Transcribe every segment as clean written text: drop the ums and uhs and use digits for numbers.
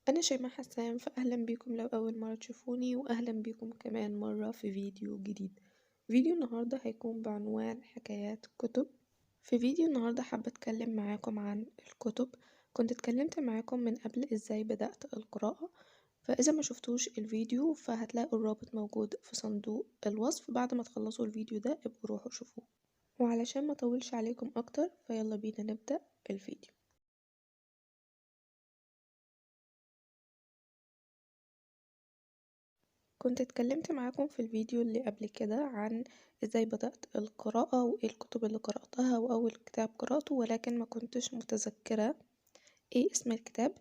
أنا شيماء حسان، فأهلا بيكم لو أول مرة تشوفوني، وأهلا بيكم كمان مرة في فيديو جديد. فيديو النهاردة هيكون بعنوان حكايات كتب. في فيديو النهاردة حابة أتكلم معاكم عن الكتب. كنت اتكلمت معاكم من قبل إزاي بدأت القراءة، فإذا ما شفتوش الفيديو فهتلاقوا الرابط موجود في صندوق الوصف. بعد ما تخلصوا الفيديو ده ابقوا روحوا شوفوه. وعلشان ما أطولش عليكم أكتر فيلا بينا نبدأ الفيديو. كنت اتكلمت معاكم في الفيديو اللي قبل كده عن ازاي بدأت القراءة وايه الكتب اللي قرأتها واول كتاب قرأته، ولكن ما كنتش متذكرة ايه اسم الكتاب.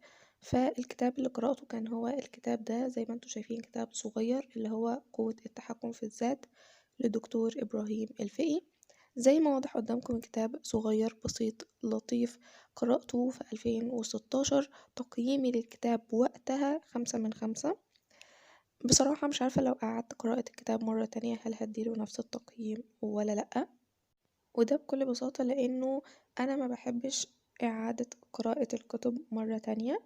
فالكتاب اللي قرأته كان هو الكتاب ده، زي ما انتوا شايفين كتاب صغير، اللي هو قوة التحكم في الذات لدكتور إبراهيم الفقي. زي ما واضح قدامكم كتاب صغير بسيط لطيف، قرأته في 2016. تقييمي للكتاب وقتها 5/5. بصراحة مش عارفة لو قعدت قراءة الكتاب مرة تانية هل هديله نفس التقييم ولا لأ. وده بكل بساطة لأنه أنا ما بحبش إعادة قراءة الكتب مرة تانية.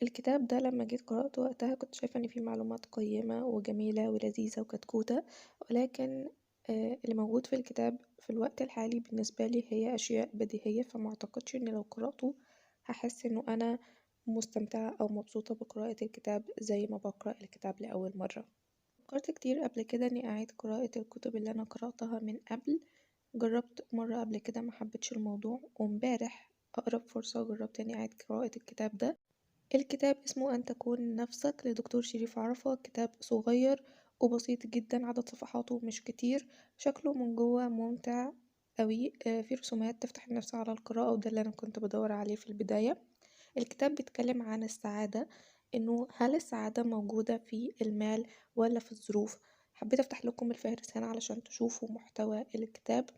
الكتاب ده لما جيت قرأته وقتها كنت شايفة إن فيه معلومات قيمة وجميلة ولذيذة وكتكوتة، ولكن اللي موجود في الكتاب في الوقت الحالي بالنسبة لي هي أشياء بديهية، فما أعتقدش إن لو قرأته هحس إنه أنا مستمتعة أو مبسوطة بقراءة الكتاب زي ما بقرأ الكتاب لأول مرة. فكرت كتير قبل كده إني أعيد قراءة الكتب اللي أنا قرأتها من قبل. جربت مرة قبل كده محبتش الموضوع، وامبارح أقرب فرصة جربت إني أعيد قراءة الكتاب ده. الكتاب اسمه أن تكون نفسك لدكتور شريف عرفة. كتاب صغير وبسيط جدا، عدد صفحاته مش كتير، شكله من جوه ممتع قوي. في رسومات تفتح النفس على القراءة، وده اللي أنا كنت بدور عليه في البداية. الكتاب بيتكلم عن السعادة، إنه هل السعادة موجودة في المال ولا في الظروف. حبيت أفتح لكم الفهرس هنا علشان تشوفوا محتوى الكتاب.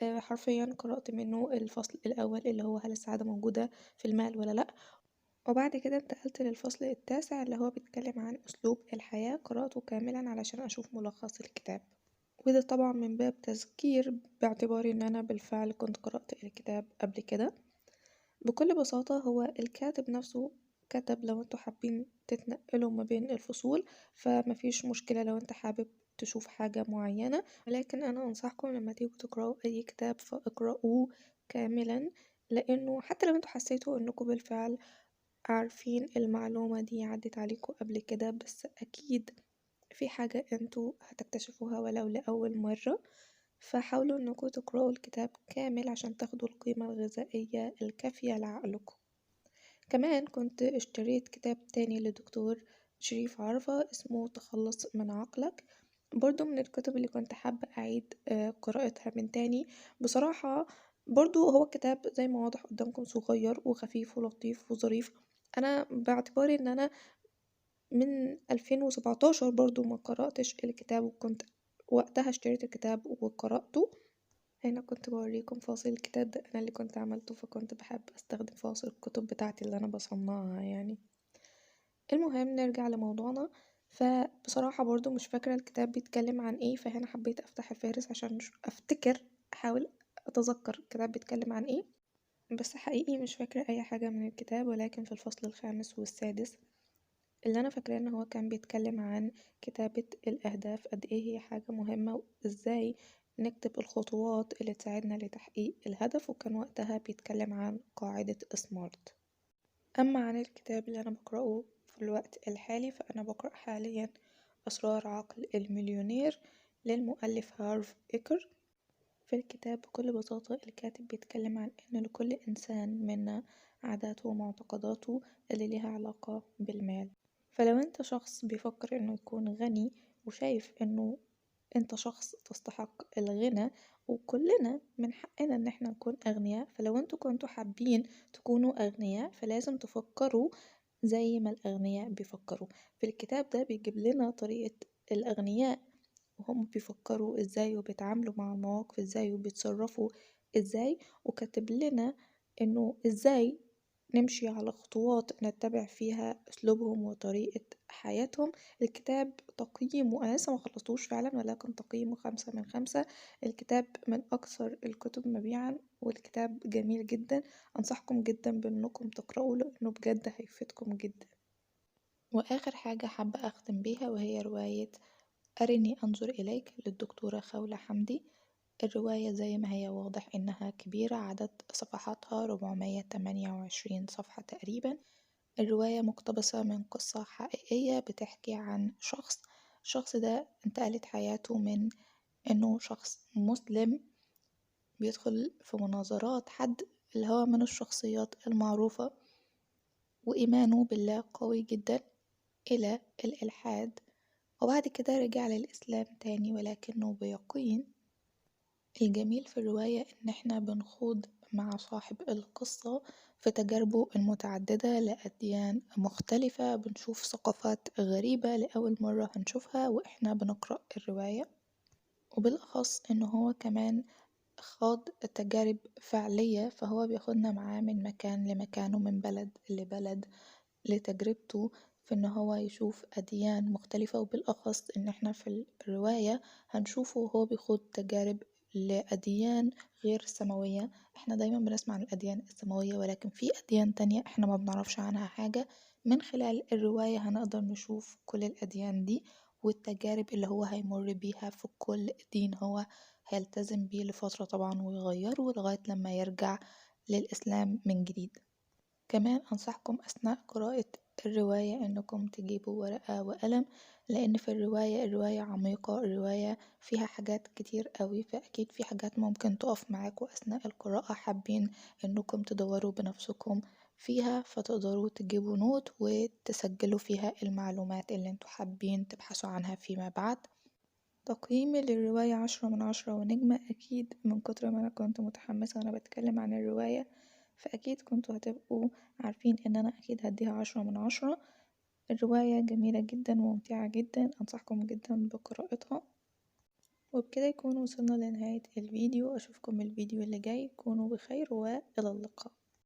حرفيا قرأت منه الفصل الأول اللي هو هل السعادة موجودة في المال ولا لأ، وبعد كده انتقلت للفصل التاسع اللي هو بيتكلم عن أسلوب الحياة. قرأته كاملا علشان أشوف ملخص الكتاب، وده طبعا من باب تذكير باعتباري إن أنا بالفعل كنت قرأت الكتاب قبل كده. بكل بساطة هو الكاتب نفسه كتب لو انتوا حابين تتنقلوا ما بين الفصول فمفيش مشكلة لو انت حابب تشوف حاجة معينة، ولكن أنا أنصحكم لما تيجوا تقرأوا أي كتاب فاقرأوه كاملا، لأنه حتى لو انتوا حسيتوا انكم بالفعل عارفين المعلومة دي عدت عليكم قبل كده، بس أكيد في حاجة انتوا هتكتشفوها ولو لأول مرة. فحاولوا انكم تقرأوا الكتاب كامل عشان تاخدوا القيمة الغذائية الكافية لعقلكم. كمان كنت اشتريت كتاب تاني لدكتور شريف عرفة اسمه تخلص من عقلك، برضو من الكتب اللي كنت حابة أعيد قراءتها من تاني. بصراحة برضو هو كتاب زي ما واضح قدامكم صغير وخفيف ولطيف وظريف. أنا باعتباري إن أنا من 2017 برضو ما قرأتش الكتاب، وكنت وقتها اشتريت الكتاب وقرأته. هنا كنت بوريكم فاصل الكتاب ده أنا اللي كنت عملته، فكنت بحب أستخدم فاصل الكتب بتاعتي اللي أنا بصنعها يعني. المهم نرجع لموضوعنا. فبصراحة برضو مش فاكرة الكتاب بيتكلم عن ايه، فهنا حبيت أفتح الفهرس عشان أفتكر، أحاول أتذكر الكتاب بيتكلم عن ايه. بس حقيقي مش فاكرة أي حاجة من الكتاب، ولكن في الفصل الخامس والسادس اللي أنا فاكراه إن هو كان بيتكلم عن كتابة الأهداف، قد إيه هي حاجة مهمة وإزاي نكتب الخطوات اللي تساعدنا لتحقيق الهدف، وكان وقتها بيتكلم عن قاعدة سمارت. أما عن الكتاب اللي أنا بقرأه في الوقت الحالي فأنا بقرأ حاليا أسرار عقل المليونير للمؤلف هارف إيكر. في الكتاب بكل بساطة الكاتب بيتكلم عن إن لكل إنسان منا عاداته ومعتقداته اللي ليها علاقة بالمال. فلو انت شخص بيفكر انه يكون غني وشايف انه انت شخص تستحق الغنى، وكلنا من حقنا ان احنا نكون اغنياء، فلو انتوا كنتوا حابين تكونوا اغنياء فلازم تفكروا زي ما الاغنياء بيفكروا. في الكتاب ده بيجيب لنا طريقة الاغنياء وهم بيفكروا ازاي وبيتعاملوا مع المواقف ازاي وبيتصرفوا ازاي، وكاتب لنا انه ازاي نمشي على خطوات نتبع فيها أسلوبهم وطريقة حياتهم. الكتاب تقييمه أنا لسه مخلصتوش فعلا، ولكن تقييمه 5/5. الكتاب من أكثر الكتب مبيعا، والكتاب جميل جدا. أنصحكم جدا بأنكم تقرأوا لأنه بجد هيفيدكم جدا. وآخر حاجة حابة أختم بيها وهي رواية أرني أنظر إليك للدكتورة خولة حمدي. الرواية زي ما هي واضح إنها كبيرة، عدد صفحاتها 428 صفحة تقريبا. الرواية مقتبسة من قصة حقيقية بتحكي عن الشخص ده انتقلت حياته من إنه شخص مسلم بيدخل في مناظرات حد اللي هو من الشخصيات المعروفة وإيمانه بالله قوي جدا إلى الإلحاد، وبعد كده رجع للإسلام تاني ولكنه بيقين. الجميل في الرواية إن إحنا بنخوض مع صاحب القصة في تجاربه المتعددة لأديان مختلفة، بنشوف ثقافات غريبة لأول مرة هنشوفها وإحنا بنقرأ الرواية، وبالأخص إن هو كمان خاض تجارب فعلية، فهو بياخدنا معاه من مكان لمكان ومن بلد لبلد لتجربته في إن هو يشوف أديان مختلفة، وبالأخص إن إحنا في الرواية هنشوفه وهو بيخوض تجارب لأديان غير سماوية. إحنا دايما بنسمع عن الأديان السماوية ولكن في أديان تانية إحنا ما بنعرفش عنها حاجة. من خلال الرواية هنقدر نشوف كل الأديان دي والتجارب اللي هو هيمر بيها في كل دين هو هيلتزم بيه لفترة طبعا ويغيره لغاية لما يرجع للإسلام من جديد. كمان أنصحكم أثناء قراءة الرواية إنكم تجيبوا ورقة وقلم، لأن في الرواية عميقة، الرواية فيها حاجات كتير قوي، فأكيد في حاجات ممكن تقف معاكوا أثناء القراءة حابين إنكم تدوروا بنفسكم فيها، فتقدروا تجيبوا نوت وتسجلوا فيها المعلومات اللي انتوا حابين تبحثوا عنها فيما بعد. تقييمي للرواية 10 من 10 ونجمة، أكيد من كتر ما أنا كنت متحمسة وأنا بتكلم عن الرواية فأكيد كنتوا هتبقوا عارفين إن أنا أكيد هديها 10 من 10. الرواية جميلة جدا وممتعة جدا، أنصحكم جدا بقراءتها. وبكده يكون وصلنا لنهاية الفيديو، أشوفكم الفيديو اللي جاي، كونوا بخير وإلى اللقاء.